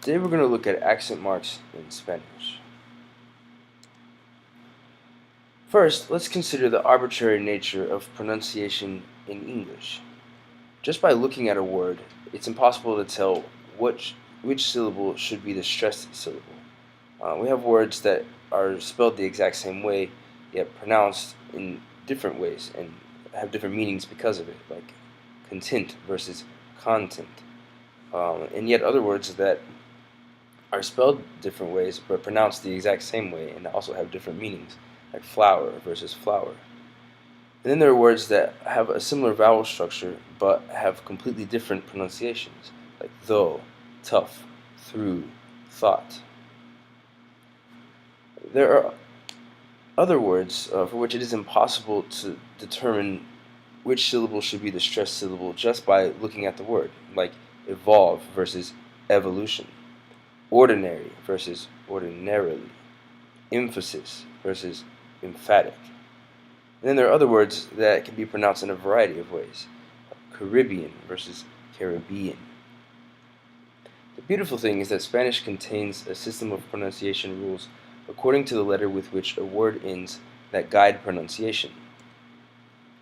Today we're going to look at accent marks in Spanish. First, let's consider the arbitrary nature of pronunciation in English. Just by looking at a word, it's impossible to tell which syllable should be the stressed syllable. We have words that are spelled the exact same way, yet pronounced in different ways and have different meanings because of it, like content versus content. And yet other words that are spelled different ways but pronounced the exact same way and also have different meanings, like flower versus flower. And then there are words that have a similar vowel structure but have completely different pronunciations, like though, tough, through, thought. There are other words for which it is impossible to determine which syllable should be the stressed syllable just by looking at the word, like evolve versus evolution, ordinary versus ordinarily, emphasis versus emphatic. And then there are other words that can be pronounced in a variety of ways, Caribbean versus Caribbean. The beautiful thing is that Spanish contains a system of pronunciation rules according to the letter with which a word ends that guide pronunciation.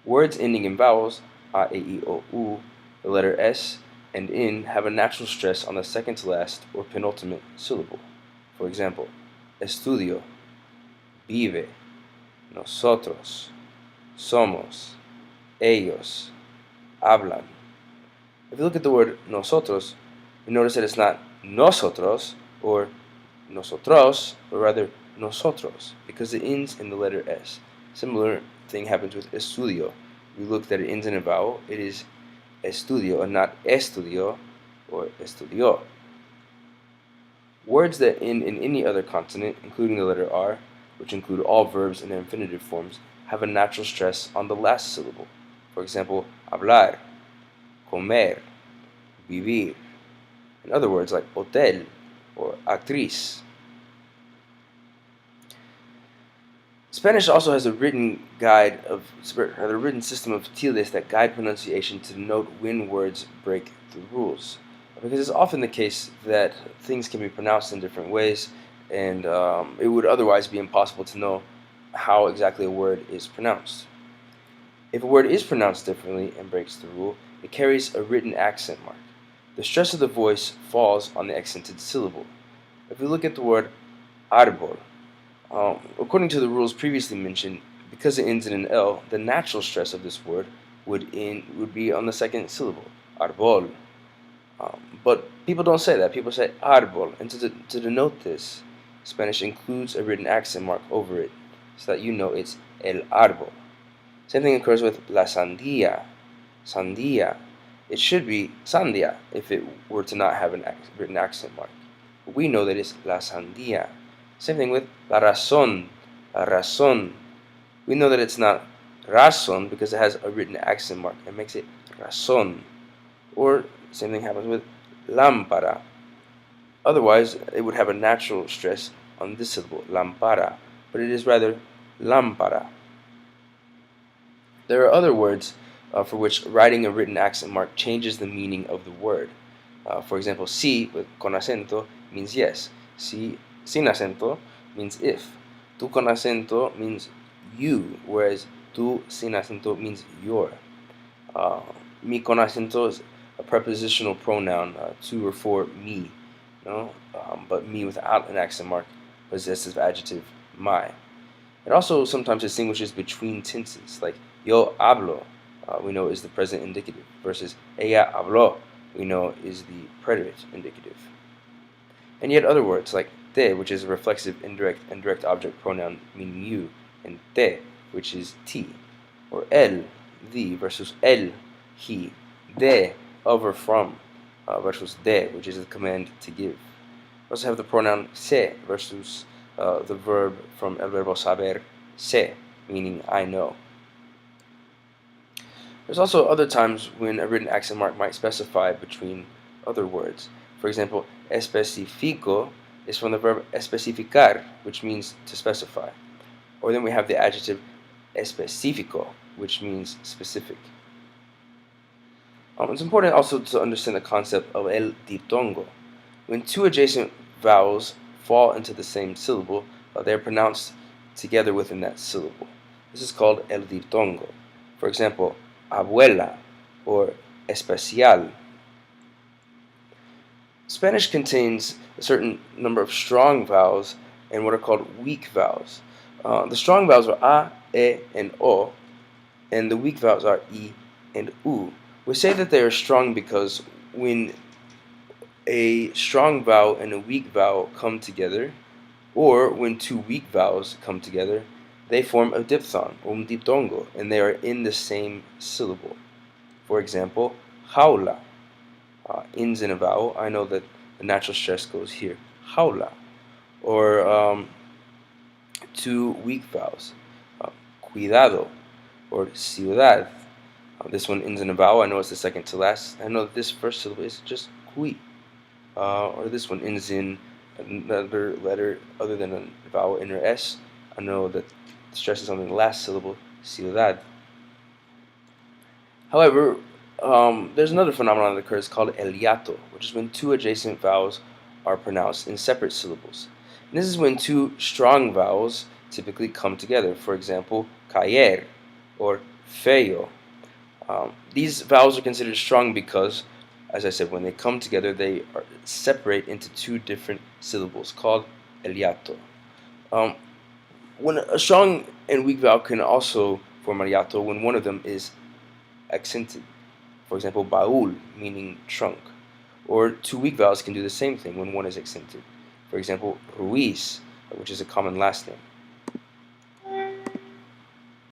Words ending in vowels, a, e, I, o, u, the letter s, and in have a natural stress on the second to last or penultimate syllable. For example, estudio, vive, nosotros, somos, ellos, hablan. If you look at the word nosotros, you notice that it's not nosotros or nosotros, but rather nosotros, because it ends in the letter S. Similar thing happens with estudio. We look that it ends in a vowel, it is estudio and not estudio or estudió. Words that end in any other consonant, including the letter R, which include all verbs in their infinitive forms, have a natural stress on the last syllable. For example, hablar, comer, vivir. And other words like hotel or actriz. Spanish also has a written written system of tildes that guide pronunciation to denote when words break the rules. Because it's often the case that things can be pronounced in different ways, and it would otherwise be impossible to know how exactly a word is pronounced. If a word is pronounced differently and breaks the rule, it carries a written accent mark. The stress of the voice falls on the accented syllable. If we look at the word árbol, according to the rules previously mentioned, because it ends in an L, the natural stress of this word would be on the second syllable, árbol. But people don't say that. People say árbol, and to denote this, Spanish includes a written accent mark over it, so that you know it's el árbol. Same thing occurs with la sandía, sandía. It should be sandia if it were to not have a written accent mark. But we know that it's la sandía. Same thing with la razón, la razón. We know that it's not razón because it has a written accent mark. It makes it razón. Or same thing happens with lámpara. Otherwise, it would have a natural stress on this syllable, lámpara, but it is rather lámpara. There are other words for which writing a written accent mark changes the meaning of the word. For example, sí con acento means yes. Sí sin acento means if. Tú con acento means you, whereas tú sin acento means your. Mi con acento is a prepositional pronoun to or for me, but me without an accent mark, possessive adjective my. It also sometimes distinguishes between tenses, like yo hablo, we know is the present indicative, versus ella habló, we know is the predicate indicative. And yet other words, like te, which is a reflexive indirect and direct object pronoun meaning you, and te, which is t, or el, the, versus el, he, de, of or from, versus de, which is the command to give. We also have the pronoun sé versus the verb from el verbo saber, sé, meaning I know. There's also other times when a written accent mark might specify between other words. For example, especifico is from the verb especificar, which means to specify. Or then we have the adjective específico, which means specific. It's important also to understand the concept of el diptongo. When two adjacent vowels fall into the same syllable, they are pronounced together within that syllable. This is called el diptongo. For example, abuela or especial. Spanish contains a certain number of strong vowels and what are called weak vowels. The strong vowels are a, e, and o, and the weak vowels are I and U. We say that they are strong because when a strong vowel and a weak vowel come together, or when two weak vowels come together, they form a diphthong, or un diptongo, and they are in the same syllable. For example, jaula ends in a vowel. I know that the natural stress goes here. Jaula. Or two weak vowels. Cuidado or ciudad. This one ends in a vowel. I know it's the second to last. I know that this first syllable is just cui. Or this one ends in another letter other than a vowel in or S. I know that the stress is on the last syllable, ciudad. However, there's another phenomenon that occurs called el hiato, which is when two adjacent vowels are pronounced in separate syllables. And this is when two strong vowels typically come together. For example, caer or feo. These vowels are considered strong because, as I said, when they come together, they separate into two different syllables called el hiato. When a strong and weak vowel can also form el hiato when one of them is accented. For example, baúl, meaning trunk. Or two weak vowels can do the same thing when one is accented. For example, Ruiz, which is a common last name.